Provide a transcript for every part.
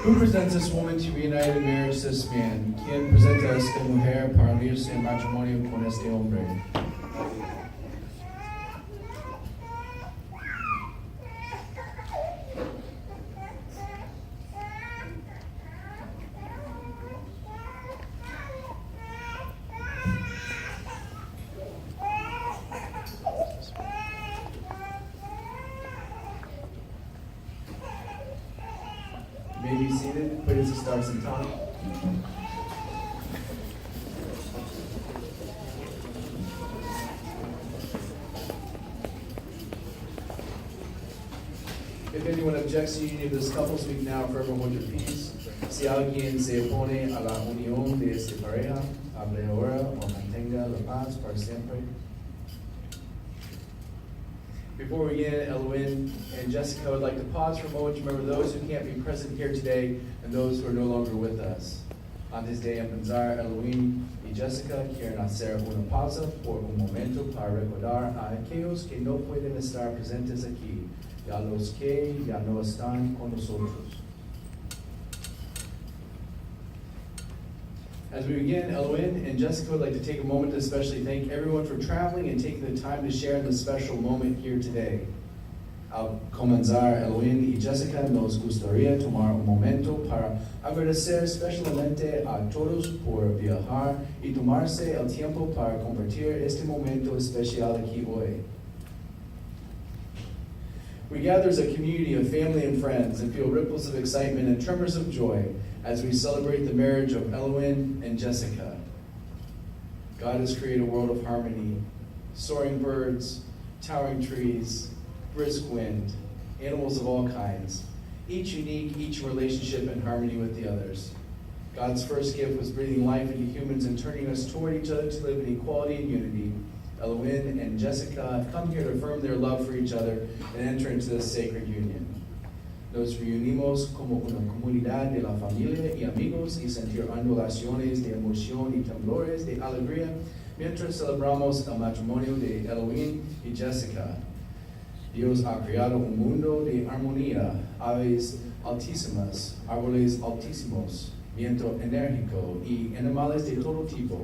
Who presents this woman to be united in marriage to this man? ¿Quién presenta a esta mujer para unirse en matrimonio con este hombre? You may be seated. Please start some time. If anyone objects to the union of this couple, speak now or forever hold your peace. Si alguien se opone a la unión de esta pareja, hable ahora o mantenga la paz para siempre. Before we begin, Elwin and Jessica would like to pause for a moment to remember those who can't be present here today and those who are no longer with us. Antes de empezar, Elwin y Jessica quieren hacer una pausa por un momento para recordar a aquellos que no pueden estar presentes aquí y a los que ya no están con nosotros. As we begin, Elwin and Jessica would like to take a moment to especially thank everyone for traveling and taking the time to share in this special moment here today. Al comenzar, Elwin y Jessica nos gustaría tomar un momento para agradecer especialmente a todos por viajar y tomarse el tiempo para compartir este momento especial aquí hoy. We gather as a community of family and friends and feel ripples of excitement and tremors of joy as we celebrate the marriage of Elwin and Jessica. God has created a world of harmony, soaring birds, towering trees, brisk wind, animals of all kinds, each unique, each relationship in harmony with the others. God's first gift was breathing life into humans and turning us toward each other to live in equality and unity. Elwin and Jessica have come here to affirm their love for each other and enter into this sacred union. Nos reunimos como una comunidad de la familia y amigos y sentir ondulaciones de emoción y temblores de alegría mientras celebramos el matrimonio de Elwin y Jessica. Dios ha creado un mundo de armonía, aves altísimas, árboles altísimos, viento enérgico y animales de todo tipo,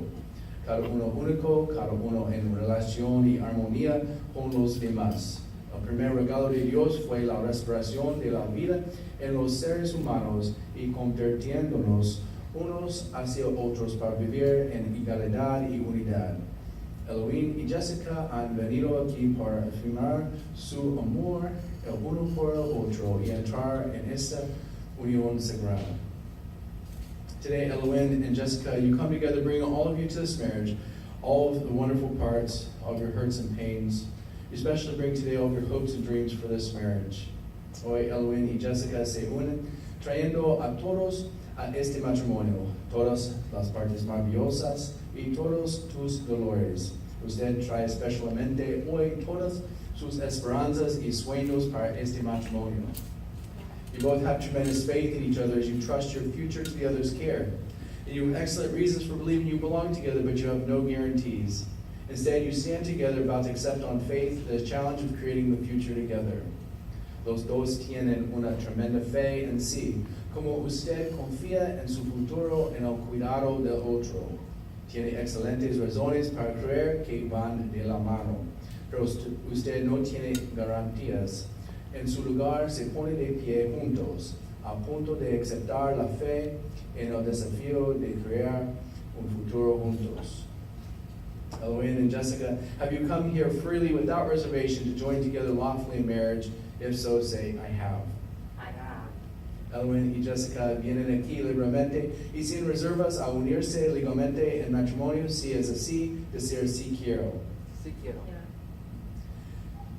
cada uno único, cada uno en relación y armonía con los demás. El primer regalo de Dios fue la restauración de la vida en los seres humanos y convirtiéndonos unos hacia otros para vivir en igualdad y unidad. Elohim y Jessica han venido aquí para afirmar su amor el uno por el otro y entrar en esta unión sagrada. Today, Elohim and Jessica, you come together, bringing all of you to this marriage, all of the wonderful parts, all of your hurts and pains. You especially bring today all of your hopes and dreams for this marriage. Hoy, Elohim y Jessica se unen, trayendo a todos a este matrimonio, todas las partes maravillosas y todos tus dolores. Usted trae especialmente hoy todas sus esperanzas y sueños para este matrimonio. You both have tremendous faith in each other as you trust your future to the other's care. And you have excellent reasons for believing you belong together, but you have no guarantees. Instead, you stand together about to accept on faith the challenge of creating the future together. Los dos tienen una tremenda fe en sí, como usted confía en su futuro en el cuidado del otro. Tiene excelentes razones para creer que van de la mano, pero usted no tiene garantías. En su lugar se pone de pie juntos, a punto de aceptar la fe en el desafío de crear un futuro juntos. Elohim and Jessica, have you come here freely without reservation to join together lawfully in marriage? If so, say, I have. I have. Elohim y Jessica vienen aquí libremente y sin reservas a unirse legalmente en matrimonio, si es así, decir sí quiero. Sí quiero.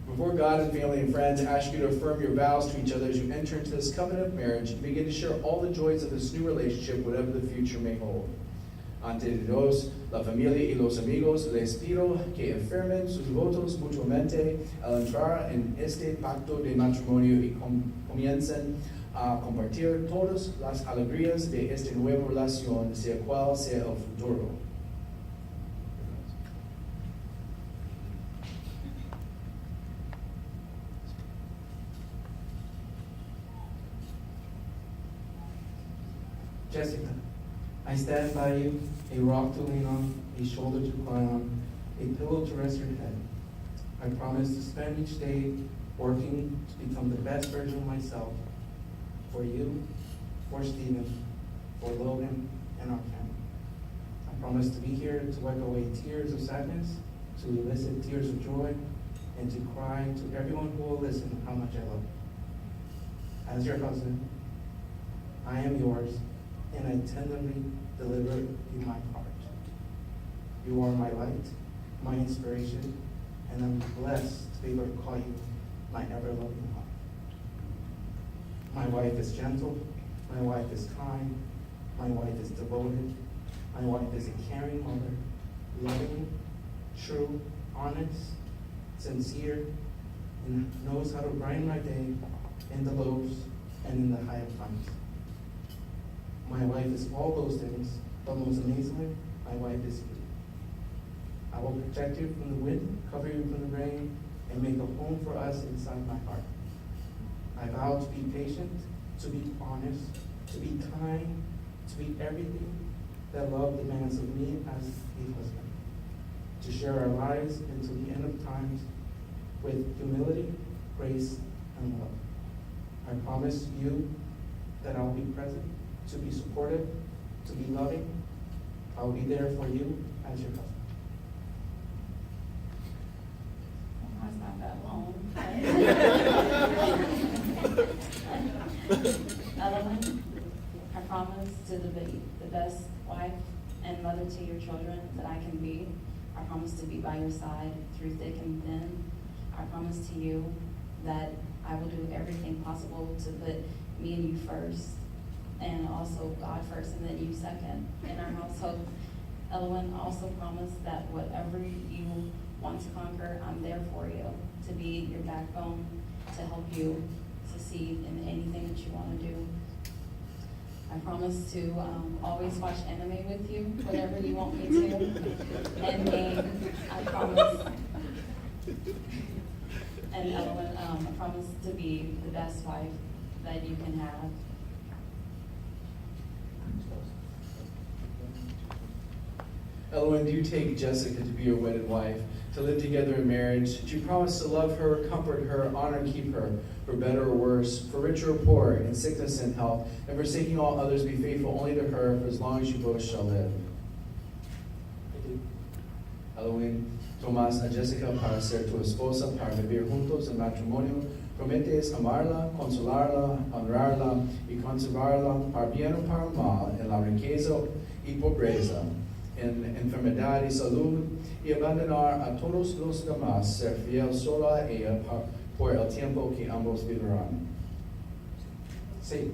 Before God and family and friends ask you to affirm your vows to each other as you enter into this covenant of marriage and begin to share all the joys of this new relationship, whatever the future may hold. Ante Dios, la familia y los amigos, les pido que afirmen sus votos mutuamente al entrar en este pacto de matrimonio y comiencen a compartir todas las alegrías de esta nueva relación, sea cual sea el futuro. Jessica, I stand by you, a rock to lean on, a shoulder to cry on, a pillow to rest your head. I promise to spend each day working to become the best version of myself for you, for Stephen, for Logan, and our family. I promise to be here to wipe away tears of sadness, to elicit tears of joy, and to cry to everyone who will listen how much I love you. As your husband, I am yours, and I tenderly deliver you my heart. You are my light, my inspiration, and I'm blessed to be able to call you my ever-loving heart. My wife is gentle, my wife is kind, my wife is devoted, my wife is a caring mother, loving, true, honest, sincere, and knows how to brighten my day in the lows and in the high of times. My wife is all those things, but most amazingly, my wife is you. I will protect you from the wind, cover you from the rain, and make a home for us inside my heart. I vow to be patient, to be honest, to be kind, to be everything that love demands of me as a husband. To share our lives until the end of times with humility, grace, and love. I promise you that I'll be present, to be supportive, to be loving. I'll be there for you as your husband. That's not that long. Elohim, I promise to be the best wife and mother to your children that I can be. I promise to be by your side through thick and thin. I promise to you that I will do everything possible to put me and you first, and also God first and then you second in our household. Elohim also promised that whatever you want to conquer, I'm there for you, to be your backbone, to help you succeed in anything that you want to do. I promise to always watch anime with you, whatever you want me to, and game. I promise. And Elowen, I promise to be the best wife that you can have. Elowen, do you take Jessica to be your wedded wife, to live together in marriage? Do you promise to love her, comfort her, honor and keep her, for better or worse, for richer or poorer, in sickness and health, and forsaking all others, be faithful only to her for as long as you both shall live? I do. Elowen, tomas a Jessica para ser tu esposa, para vivir juntos en matrimonio. Prometes amarla, consolarla, honrarla y conservarla para bien o para mal en la riqueza y pobreza, en enfermedad y salud, y abandonar a todos los demás, ser fiel solo a ella por el tiempo que ambos vivirán. Sí.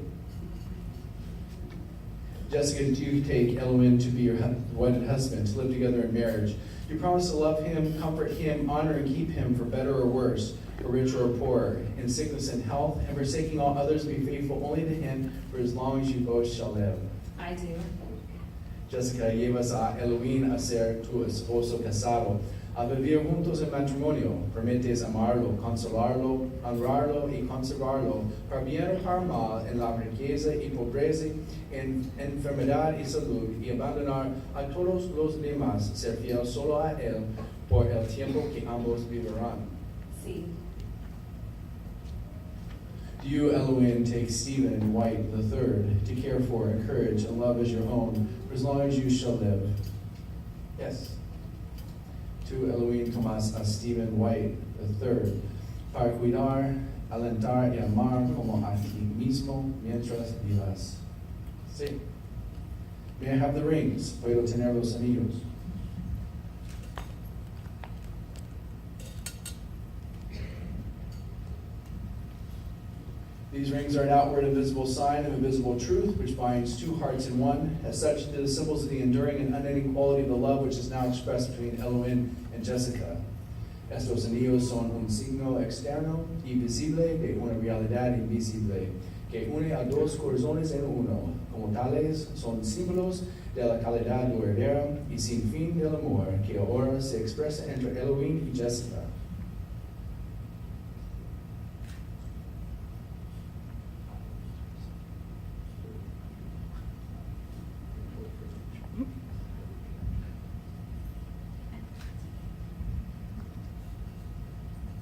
Jessica, do you take Elowen to be your wedded husband, to live together in marriage? You promise to love him, comfort him, honor and keep him for better or worse, for richer or poorer, in sickness and health, and forsaking all others, be faithful only to him for as long as you both shall live. I do. Jessica, llevas a Elowen a ser tu esposo casado, a vivir juntos en matrimonio. Prometes amarlo, consolarlo, honrarlo y conservarlo, para bien o para mal, en la riqueza y pobreza, en enfermedad y salud, y abandonar a todos los demás, ser fiel solo a él por el tiempo que ambos vivirán. Sí. Do you, Elowen, take Stephen White III to care for, encourage, and love as your own for as long as you shall live? Yes. Tú, Elowen, tomas a Stephen White III para cuidar, alentar y amar como a ti mismo mientras vivas. Sí. May I have the rings? Puedo tener los anillos. These rings are an outward and visible sign of a visible truth, which binds two hearts in one. As such, they're the symbols of the enduring and unending quality of the love which is now expressed between Elowen and Jessica. Estos anillos son un signo externo y visible de una realidad invisible, que une a dos corazones en uno. Como tales, son símbolos de la calidad duradera y sin fin del amor que ahora se expresa entre Elowen y Jessica.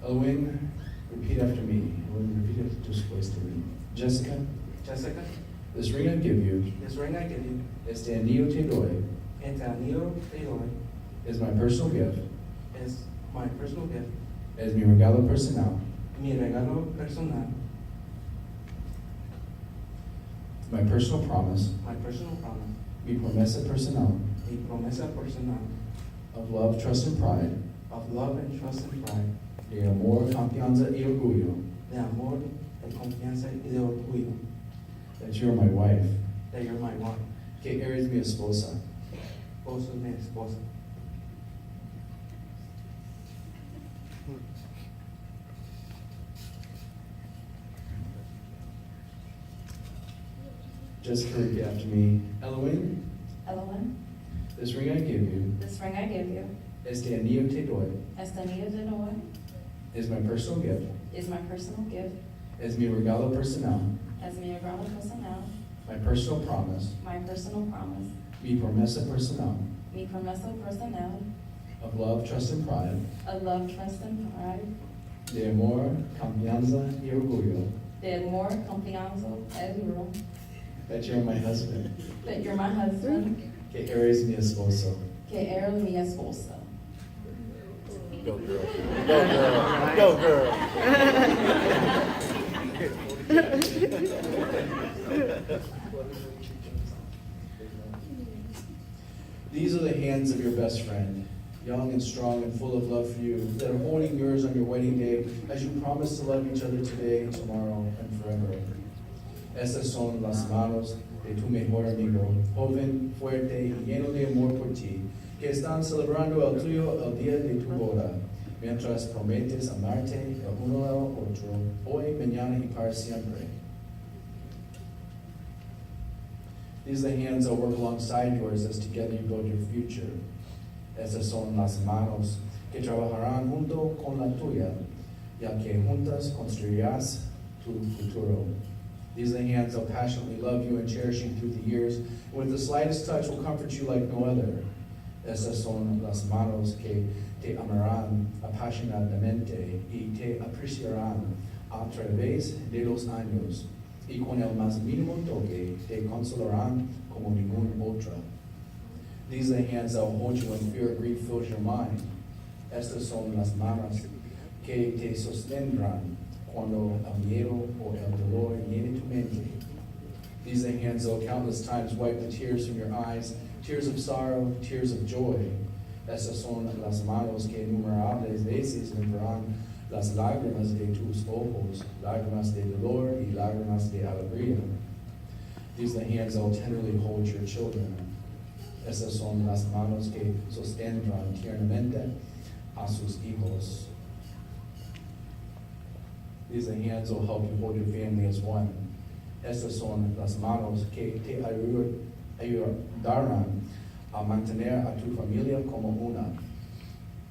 Elowen, repeat after me. Elowen, repeat it después de mí. Jessica, Jessica, this ring I give you, this ring I give you, este anillo te doy, este anillo te doy, is my personal gift, es my personal gift, es mi regalo personal, mi regalo personal, my personal promise, my personal promise, mi promesa personal, mi promesa personal, of love, trust, and pride, of love and trust and pride, de amor, confianza y orgullo, de amor, de confianza y de orgullo, that you are my wife, that you're my wife, que eres mi esposa. vos sos mi esposa. Jessica, repeat after me. Elowen, Elowen, this ring I give you, this ring I give you, este anillo te doy, este anillo te doy, is my personal gift, is my personal gift, es mi regalo personal, as mi regalo personal, my personal promise, my personal promise, mi promesa personal, mi promesa personal, of love, trust, and pride, of love, trust, and pride, de amor, confianza y orgullo, de amor, confianza, y orgullo, that you're my husband, that you're my husband, que eres mi esposo. que eres mi esposa. Go girl. Go girl. Go girl. These are the hands of your best friend, young and strong and full of love for you, that are holding yours on your wedding day as you promise to love each other today, tomorrow, and forever. Estas son las manos de tu mejor amigo, joven, fuerte y lleno de amor por ti, que están celebrando el tuyo el día de tu boda, mientras prometes amarte el uno al otro, hoy, mañana y para siempre. These are the hands that work alongside yours as together you build your future. Estas son las manos que trabajarán junto con la tuya ya que juntas construirás tu futuro. These are the hands that will passionately love you and cherish you through the years, and with the slightest touch will comfort you like no other. Estas son las manos que te amarán apasionadamente y te apreciarán a través de los años, y con el más mínimo toque te consolarán como ningún otra. These are the hands that will hold you when fear or grief fills your mind. Estas son las manos que te sostendrán cuando el miedo o el dolor llene tu mente. These are the hands that will countless times wipe the tears from your eyes, tears of sorrow, tears of joy. Estas son las manos que innumerables veces limpiarán las lágrimas de tus ojos, lágrimas de dolor y lágrimas de alegría. These are the hands that will tenderly hold your children. Estas son las manos que sostendrán tiernamente a sus hijos. These are the hands that will help you hold your family as one. Estas son las manos que te ayudarán a mantener a tu familia como una.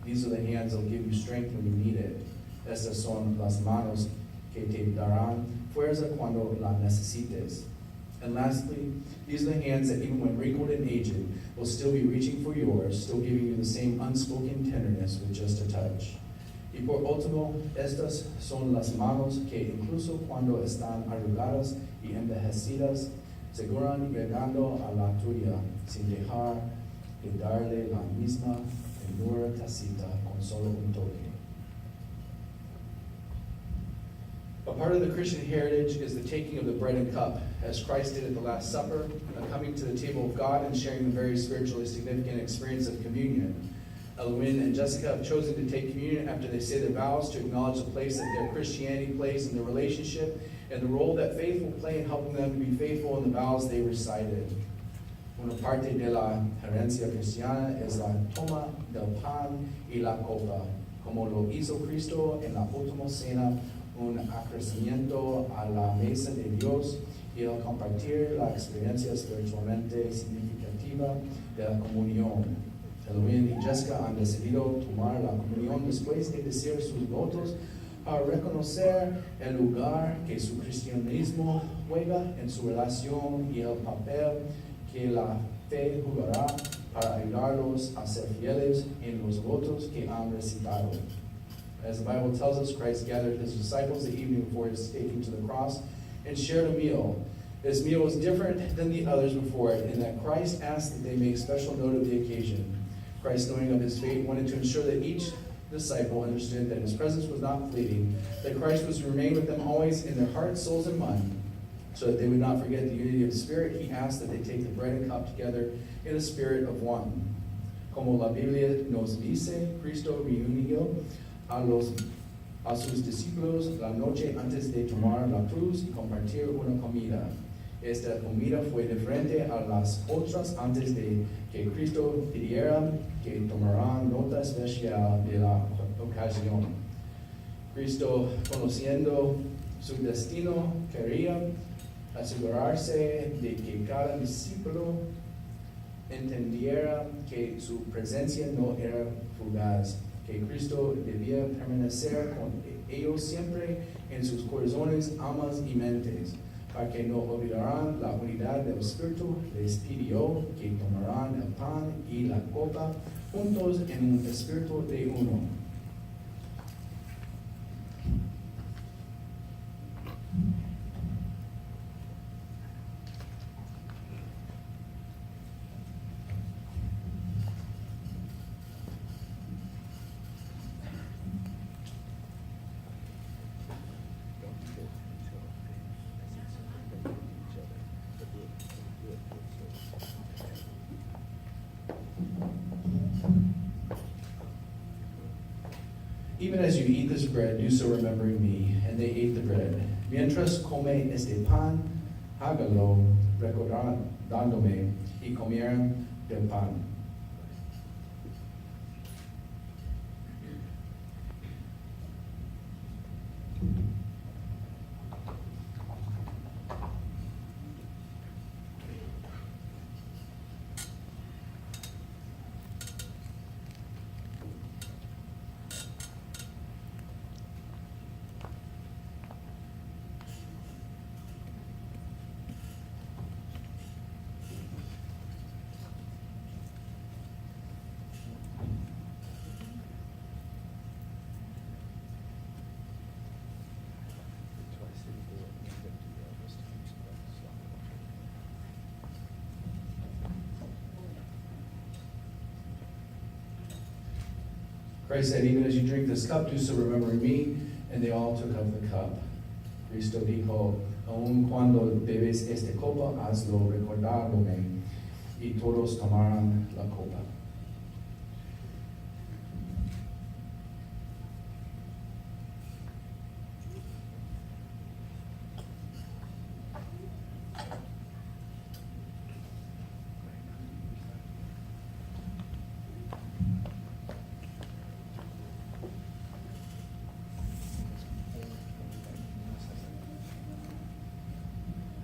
These are the hands that will give you strength when you need it. Estas son las manos que te darán fuerza cuando la necesites. And lastly, these are the hands that even when wrinkled and aged, will still be reaching for yours, still giving you the same unspoken tenderness with just a touch. Y por último, estas son las manos que incluso cuando están arrugadas y envejecidas, seguirán llegando a la tuya sin dejar de darle la misma ternura tacita con solo un toque. A part of the Christian heritage is the taking of the bread and cup, as Christ did at the Last Supper, coming to the table of God and sharing the very spiritually significant experience of communion. Elwin and Jessica have chosen to take communion after they say their vows to acknowledge the place that their Christianity plays in the relationship and the role that faith will play in helping them to be faithful in the vows they recited. Una parte de la herencia cristiana es la toma del pan y la copa, como lo hizo Cristo en la última cena, un acrecimiento a la mesa de Dios y el compartir la experiencia espiritualmente significativa de la comunión. Elwin y Jessica han decidido tomar la comunión después de decir sus votos para reconocer el lugar que su cristianismo juega en su relación y el papel que la fe jugará para ayudarlos a ser fieles en los votos que han recitado. As the Bible tells us, Christ gathered his disciples the evening before his taking to the cross and shared a meal. This meal was different than the others before it in that Christ asked that they make special note of the occasion. Christ, knowing of his fate, wanted to ensure that each disciple understood that his presence was not fleeting, that Christ was to remain with them always in their hearts, souls, and mind, so that they would not forget the unity of the Spirit. He asked that they take the bread and cup together in a spirit of one. Como la Biblia nos dice, Cristo reunió a sus discípulos la noche antes de tomar la cruz y compartir una comida. Esta comida fue diferente a las otras antes de que Cristo pidiera que tomaran nota especial de la ocasión. Cristo, conociendo su destino, quería asegurarse de que cada discípulo entendiera que su presencia no era fugaz, que Cristo debía permanecer con ellos siempre en sus corazones, almas y mentes. Para que no olvidaran la unidad del Espíritu, les pidió que tomaran el pan y la copa juntos en un espíritu de uno. Even as you eat this bread, do so remembering me. And they ate the bread. Mientras come este pan, hágalo recordándome, y comieron del pan. Christ said, even as you drink this cup, do so remembering me. And they all took up the cup. Cristo dijo, aun cuando bebes esta copa, hazlo recordándome. Y todos tomaron la copa.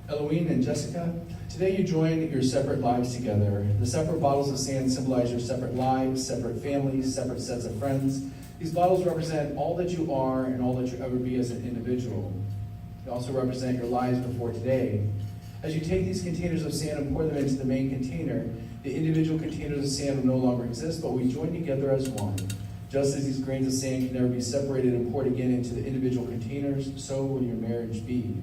Eloine and Jessica, today you join your separate lives together. The separate bottles of sand symbolize your separate lives, separate families, separate sets of friends. These bottles represent all that you are and all that you'll ever be as an individual. They also represent your lives before today. As you take these containers of sand and pour them into the main container, the individual containers of sand will no longer exist, but we join together as one. Just as these grains of sand can never be separated and poured again into the individual containers, so will your marriage be.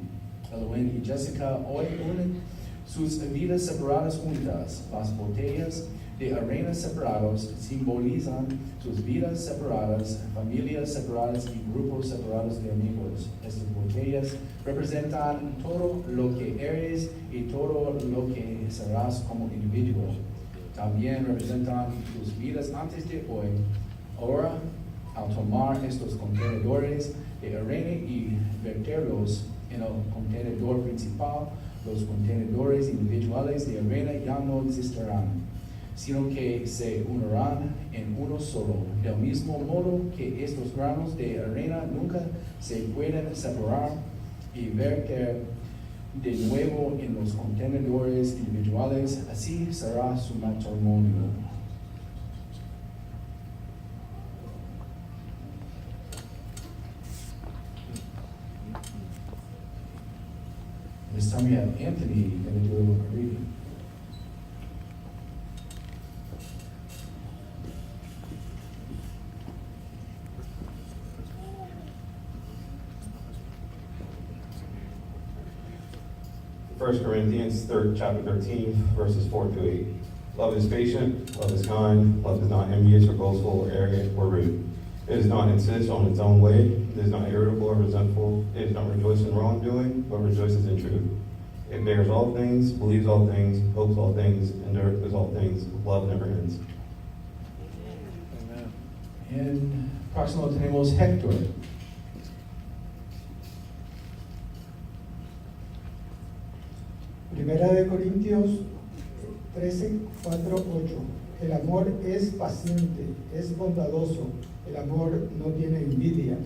Eloine y Jessica hoy unen sus vidas separadas juntas. Las botellas de arena separados simbolizan sus vidas separadas, familias separadas y grupos separados de amigos. Estas botellas representan todo lo que eres y todo lo que serás como individuo. También representan tus vidas antes de hoy. Ahora, al tomar estos contenedores de arena y verterlos en el contenedor principal, los contenedores individuales de arena ya no existirán, sino que se unirán en uno solo. Del mismo modo que estos granos de arena nunca se pueden separar y verter de nuevo en los contenedores individuales, así será su matrimonio. This time we have Anthony going to do a reading. First Corinthians chapter 13, verses 4 through 8. Love is patient, love is kind, love is not envious or boastful or arrogant or rude. It does not insist on its own way, it is not irritable or resentful, it does not rejoice in wrongdoing, but rejoices in truth. It bears all things, believes all things, hopes all things, endures all things. Love never ends. Amen. En próximo tenemos Héctor. Primera de Corintios 13, 4, 8. El amor es paciente, es bondadoso. El amor no tiene envidia.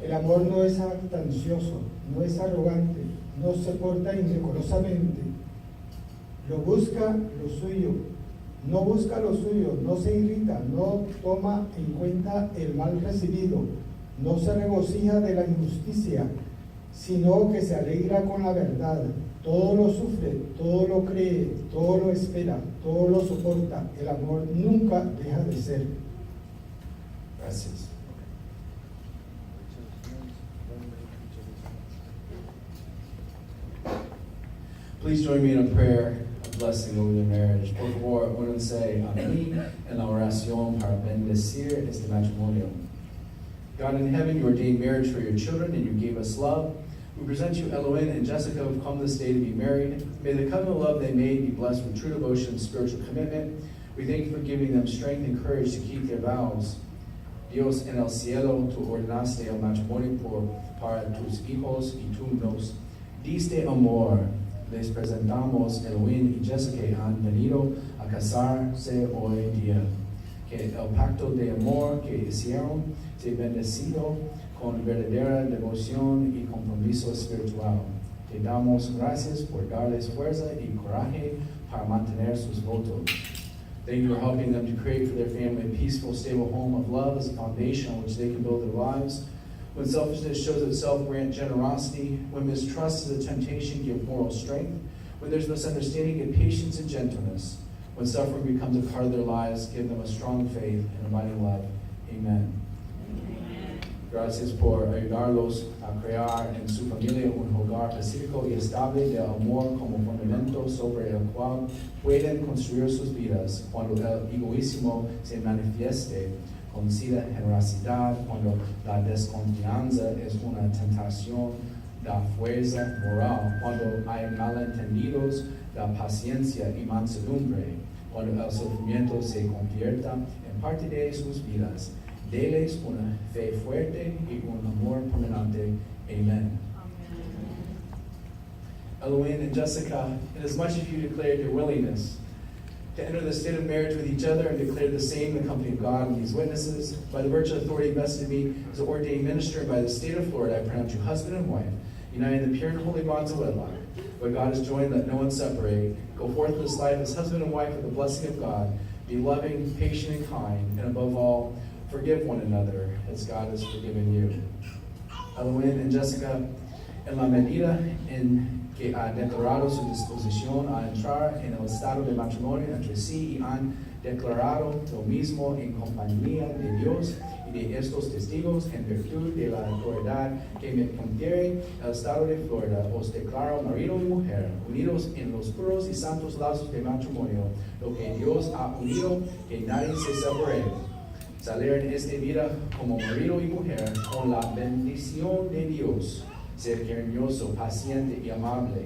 El amor no es jactancioso, no es arrogante, no se porta indecorosamente. No busca lo suyo, no se irrita, no toma en cuenta el mal recibido, no se regocija de la injusticia, sino que se alegra con la verdad. Todo lo sufre, todo lo cree, todo lo espera, todo lo soporta. El amor nunca deja de ser. Gracias. Please join me in a prayer of blessing over your marriage. Por favor, únanse a mí en la oración para bendecir este matrimonio. God in heaven, you ordained marriage for your children and you gave us love. We present you Eloine and Jessica who have come this day to be married. May the covenant of love they made be blessed with true devotion and spiritual commitment. We thank you for giving them strength and courage to keep their vows. Dios en el cielo, tú ordenaste el matrimonio para tus hijos y tú nos diste amor. Les presentamos Eloine y Jessica que han venido a casarse hoy día. Que el pacto de amor que hicieron sea bendecido con verdadera devoción y compromiso espiritual. Te damos gracias por darles fuerza y coraje para mantener sus votos. Thank you for helping them to create for their family a peaceful, stable home of love as a foundation on which they can build their lives. When selfishness shows itself, grant generosity. When mistrust is a temptation, give moral strength. When there's misunderstanding, give patience and gentleness. When suffering becomes a part of their lives, give them a strong faith and abiding love. Amen. Gracias por ayudarlos a crear en su familia un hogar pacífico y estable de amor como fundamento sobre el cual pueden construir sus vidas. Cuando el egoísmo se manifieste, conocida generosidad, cuando la desconfianza es una tentación, da fuerza moral, cuando hay malentendidos, da paciencia y mansedumbre, cuando el sufrimiento se convierta en parte de sus vidas. Deles una fe fuerte y un amor permanente. Amen. Eloine and Jessica, inasmuch as you declared your willingness to enter the state of marriage with each other and declare the same in the company of God and these witnesses, by the virtue of authority vested in me as an ordained minister and by the state of Florida, I pronounce you husband and wife, united in the pure and holy bonds of wedlock. What God has joined, let no one separate. Go forth this life as husband and wife with the blessing of God. Be loving, patient, and kind, and above all, forgive one another as God has forgiven you. Eloine and Jessica, en la medida en que ha declarado su disposición a entrar en el estado de matrimonio entre sí y han declarado lo mismo en compañía de Dios y de estos testigos en virtud de la autoridad que me confiere el estado de Florida, os declaro marido y mujer, unidos en los puros y santos lazos de matrimonio, lo que Dios ha unido, que nadie se separe. Salir en esta vida como marido y mujer con la bendición de Dios. Ser cariñoso, paciente y amable.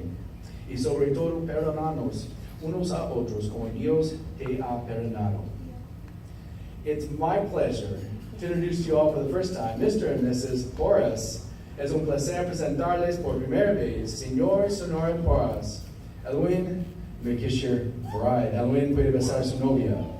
Y sobre todo, perdonarnos unos a otros como Dios te ha perdonado. It's my pleasure to introduce to you all for the first time, Mr. and Mrs. Porras. Es un placer presentarles por primera vez, Señor Sonora Porras. Eloine McKisher Bride. Eloine puede besar a su novia.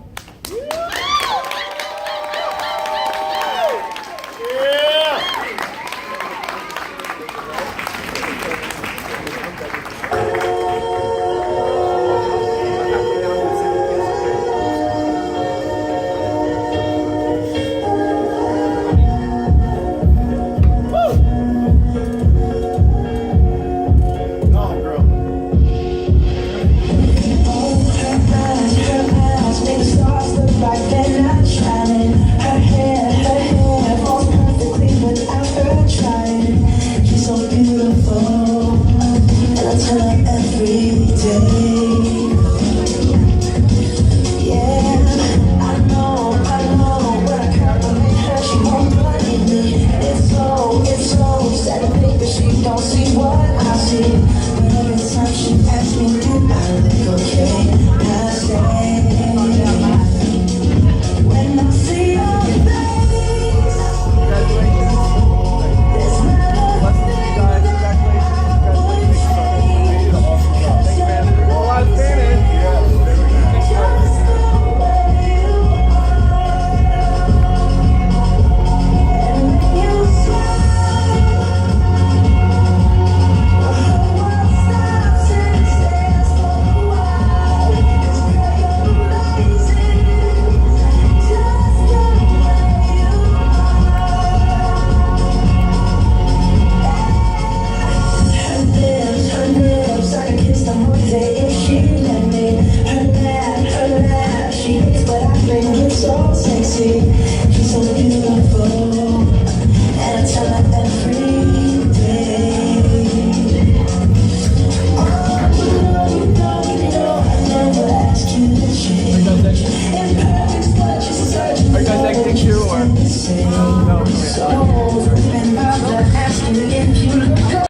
Are you guys acting too, or no?